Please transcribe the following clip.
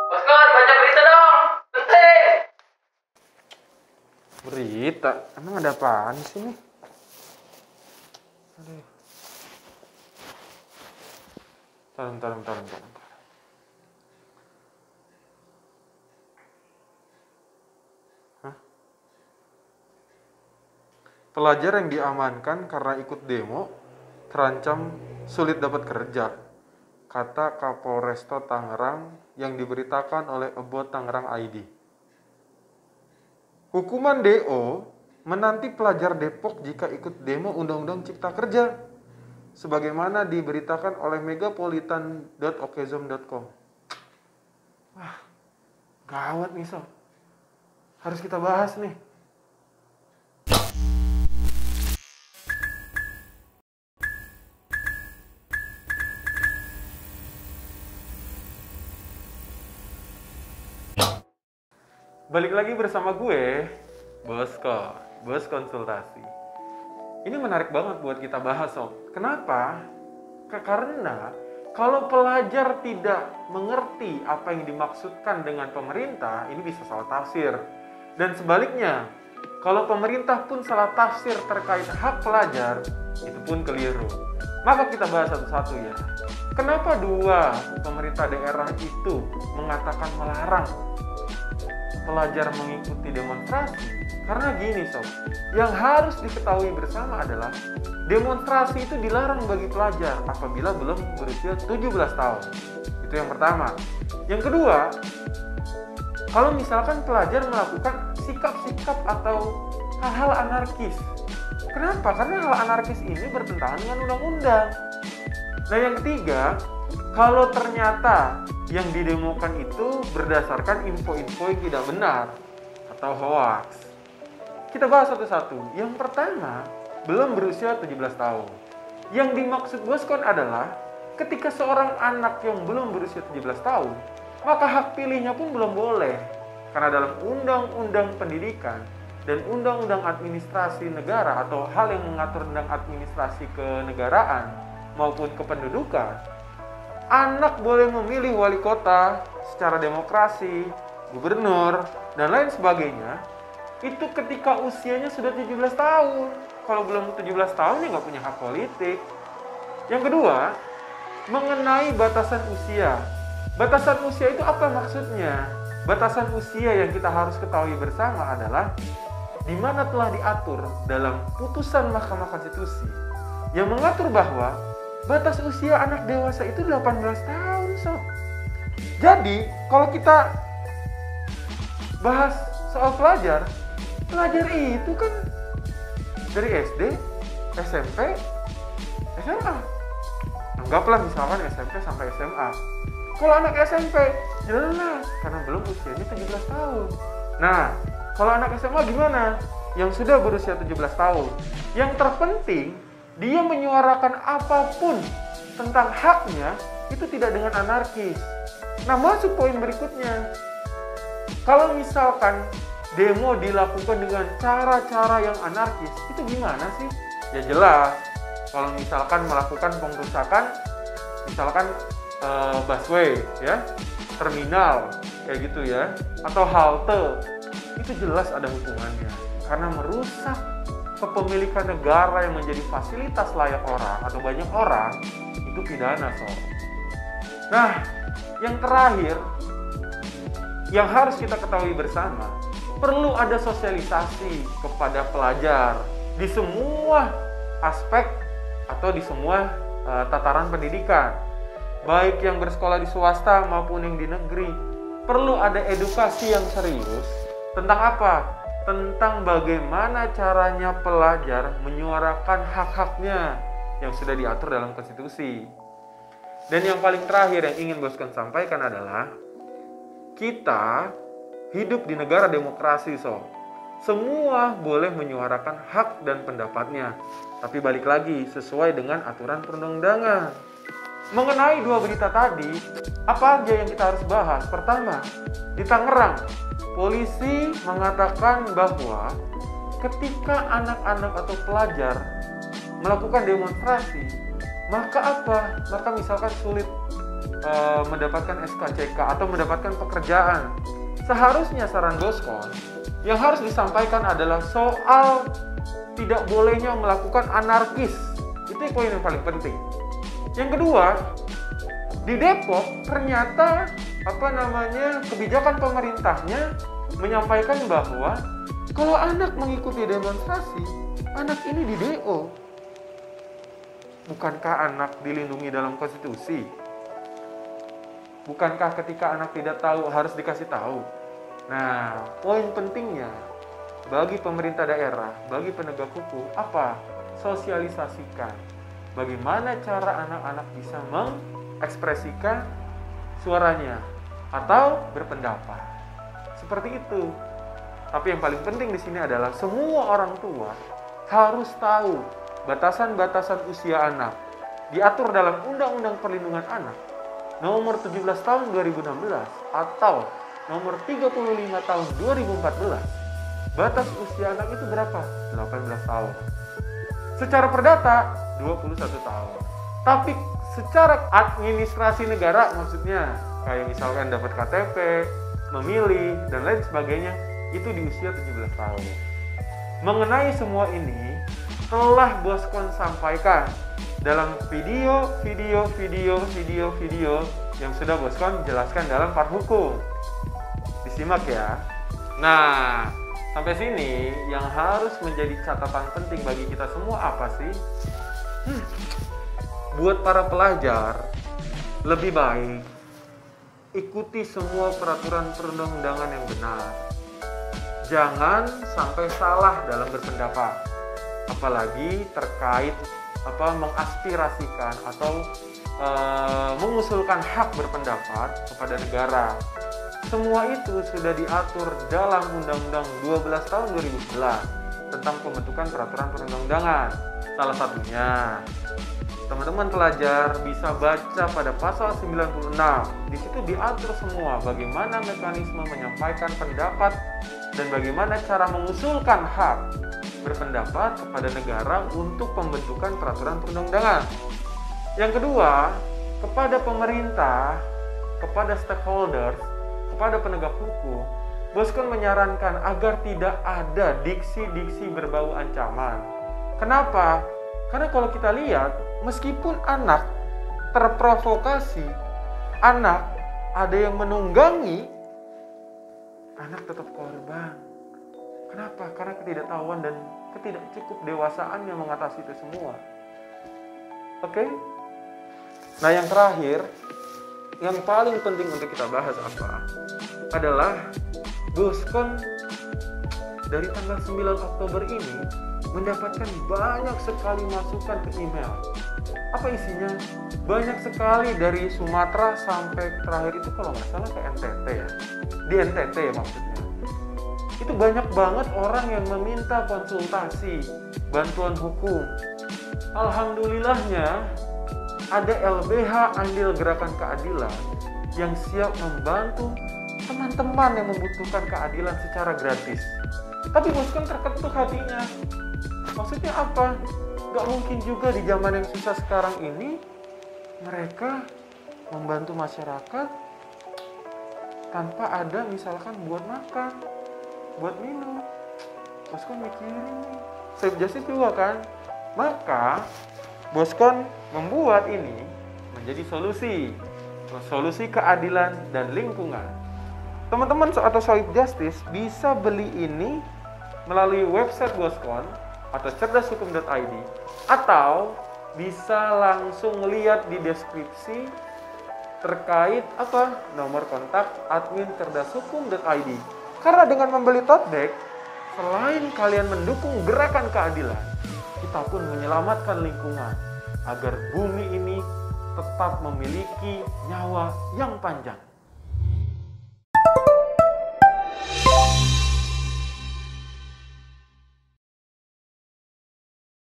Boskan, baca berita dong. Penting. Berita? Emang ada apaan sih nih? Aduh. Bentar. Hah? Pelajar yang diamankan karena ikut demo terancam sulit dapat kerja, kata Kapolresta Tangerang yang diberitakan oleh Ebot Tangerang ID. Hukuman DO menanti pelajar Depok jika ikut demo Undang-Undang Cipta Kerja, sebagaimana diberitakan oleh megapolitan.okezom.com. Wah, gawat nih Sob. Harus kita bahas nih. Balik lagi bersama gue, Bos Konsultasi. Ini menarik banget buat kita bahas, Sob. Kenapa? Karena kalau pelajar tidak mengerti apa yang dimaksudkan dengan pemerintah, ini bisa salah tafsir. Dan sebaliknya, kalau pemerintah pun salah tafsir terkait hak pelajar, itu pun keliru. Maka kita bahas satu-satu ya. Kenapa dua pemerintah daerah itu mengatakan melarang pelajar mengikuti demonstrasi? Karena gini Sob, yang harus diketahui bersama adalah demonstrasi itu dilarang bagi pelajar apabila belum berusia 17 tahun. Itu yang pertama. Yang kedua, kalau misalkan pelajar melakukan sikap-sikap atau hal-hal anarkis. Kenapa? Karena hal anarkis ini bertentangan dengan undang-undang. Nah yang ketiga, kalau ternyata yang didemokan itu berdasarkan info-info yang tidak benar atau hoax. Kita bahas satu-satu. Yang pertama, belum berusia 17 tahun. Yang dimaksud Boskon adalah ketika seorang anak yang belum berusia 17 tahun, maka hak pilihnya pun belum boleh. Karena dalam Undang-Undang Pendidikan dan Undang-Undang Administrasi Negara atau hal yang mengatur tentang administrasi kenegaraan maupun kependudukan, anak boleh memilih wali kota secara demokrasi, gubernur, dan lain sebagainya, itu ketika usianya sudah 17 tahun. Kalau belum 17 tahun, ya nggak punya hak politik. Yang kedua, mengenai batasan usia. Batasan usia itu apa maksudnya? Batasan usia yang kita harus ketahui bersama adalah di mana telah diatur dalam putusan Mahkamah Konstitusi yang mengatur bahwa batas usia anak dewasa itu 18 tahun, Sob. Jadi, kalau kita bahas soal pelajar itu kan dari SD, SMP, SMA. Anggaplah misalkan SMP sampai SMA. Kalau anak SMP, jelas karena belum usianya 17 tahun. Nah, kalau anak SMA gimana? Yang sudah berusia 17 tahun. Yang terpenting, dia menyuarakan apapun tentang haknya itu tidak dengan anarkis. Nah, masuk poin berikutnya. Kalau misalkan demo dilakukan dengan cara-cara yang anarkis, itu gimana sih? Ya jelas, kalau misalkan melakukan pengrusakan, misalkan busway, ya, terminal, kayak gitu ya, atau halte, itu jelas ada hukumannya. Karena merusak kepemilikan negara yang menjadi fasilitas layak orang atau banyak orang, itu pidana, Sob. Nah, yang terakhir, yang harus kita ketahui bersama, perlu ada sosialisasi kepada pelajar di semua aspek atau di semua tataran pendidikan, baik yang bersekolah di swasta maupun yang di negeri. Perlu ada edukasi yang serius tentang apa? Tentang bagaimana caranya pelajar menyuarakan hak-haknya yang sudah diatur dalam konstitusi. Dan yang paling terakhir yang ingin Boskon sampaikan adalah kita hidup di negara demokrasi, Sob. Semua boleh menyuarakan hak dan pendapatnya, tapi balik lagi sesuai dengan aturan perundang-undangan. Mengenai dua berita tadi, apa aja yang kita harus bahas? Pertama, di Tangerang, polisi mengatakan bahwa ketika anak-anak atau pelajar melakukan demonstrasi, maka apa? Maka misalkan sulit mendapatkan SKCK atau mendapatkan pekerjaan. Seharusnya saran Boskon yang harus disampaikan adalah soal tidak bolehnya melakukan anarkis. Itu poin yang paling penting. Yang kedua, di Depok ternyata kebijakan pemerintahnya menyampaikan bahwa kalau anak mengikuti demonstrasi, anak ini di DO. Bukankah anak dilindungi dalam konstitusi? Bukankah ketika anak tidak tahu harus dikasih tahu? Nah, poin pentingnya bagi pemerintah daerah, bagi penegak hukum, apa? Sosialisasikan bagaimana cara anak-anak bisa mengekspresikan suaranya atau berpendapat. Seperti itu. Tapi yang paling penting di sini adalah semua orang tua harus tahu batasan-batasan usia anak. Diatur dalam Undang-Undang Perlindungan Anak nomor 17 tahun 2016 atau nomor 35 tahun 2014. Batas usia anak itu berapa? 18 tahun. Secara perdata 21 tahun. Tapi secara administrasi negara, maksudnya kayak misalkan dapat KTP, memilih dan lain sebagainya, itu di usia 17 tahun. Mengenai semua ini telah Boskon sampaikan dalam video yang sudah Boskon jelaskan dalam part hukum. Disimak ya. Nah, sampai sini yang harus menjadi catatan penting bagi kita semua apa sih? Buat para pelajar, lebih baik ikuti semua peraturan perundang-undangan yang benar. Jangan sampai salah dalam berpendapat, apalagi terkait mengaspirasikan atau mengusulkan hak berpendapat kepada negara. Semua itu sudah diatur dalam Undang-Undang 12 tahun 2011 tentang pembentukan peraturan perundang-undangan. Salah satunya, teman-teman pelajar bisa baca pada pasal 96. Di situ diatur semua bagaimana mekanisme menyampaikan pendapat dan bagaimana cara mengusulkan hak berpendapat kepada negara untuk pembentukan peraturan perundang-undangan. Yang kedua, kepada pemerintah, kepada stakeholders, kepada penegak hukum, Boskon menyarankan agar tidak ada diksi-diksi berbau ancaman. Kenapa? Karena kalau kita lihat, meskipun anak terprovokasi, anak ada yang menunggangi, anak tetap korban. Kenapa? Karena ketidaktahuan dan ketidakcukup dewasaan yang mengatasi itu semua. Oke? Nah, yang terakhir, yang paling penting untuk kita bahas adalah Boskon dari tanggal 9 Oktober ini mendapatkan banyak sekali masukan ke email. Apa isinya? Banyak sekali dari Sumatera sampai terakhir itu kalau nggak salah ke NTT ya. Di NTT ya maksudnya. Itu banyak banget orang yang meminta konsultasi, bantuan hukum. Alhamdulillahnya ada LBH Andil Gerakan Keadilan yang siap membantu teman-teman yang membutuhkan keadilan secara gratis. Tapi Boskon terketuk hatinya. Maksudnya apa? Gak mungkin juga di zaman yang susah sekarang ini mereka membantu masyarakat tanpa ada misalkan buat makan, buat minum. Boskon mikirin nih, Save Justice juga kan. Maka Boskon membuat ini menjadi solusi keadilan dan lingkungan. Teman-teman atau Save Justice bisa beli ini melalui website Boskon atau cerdashukum.id, atau bisa langsung lihat di deskripsi terkait nomor kontak admin cerdashukum.id. Karena dengan membeli tote bag, selain kalian mendukung gerakan keadilan, kita pun menyelamatkan lingkungan agar bumi ini tetap memiliki nyawa yang panjang.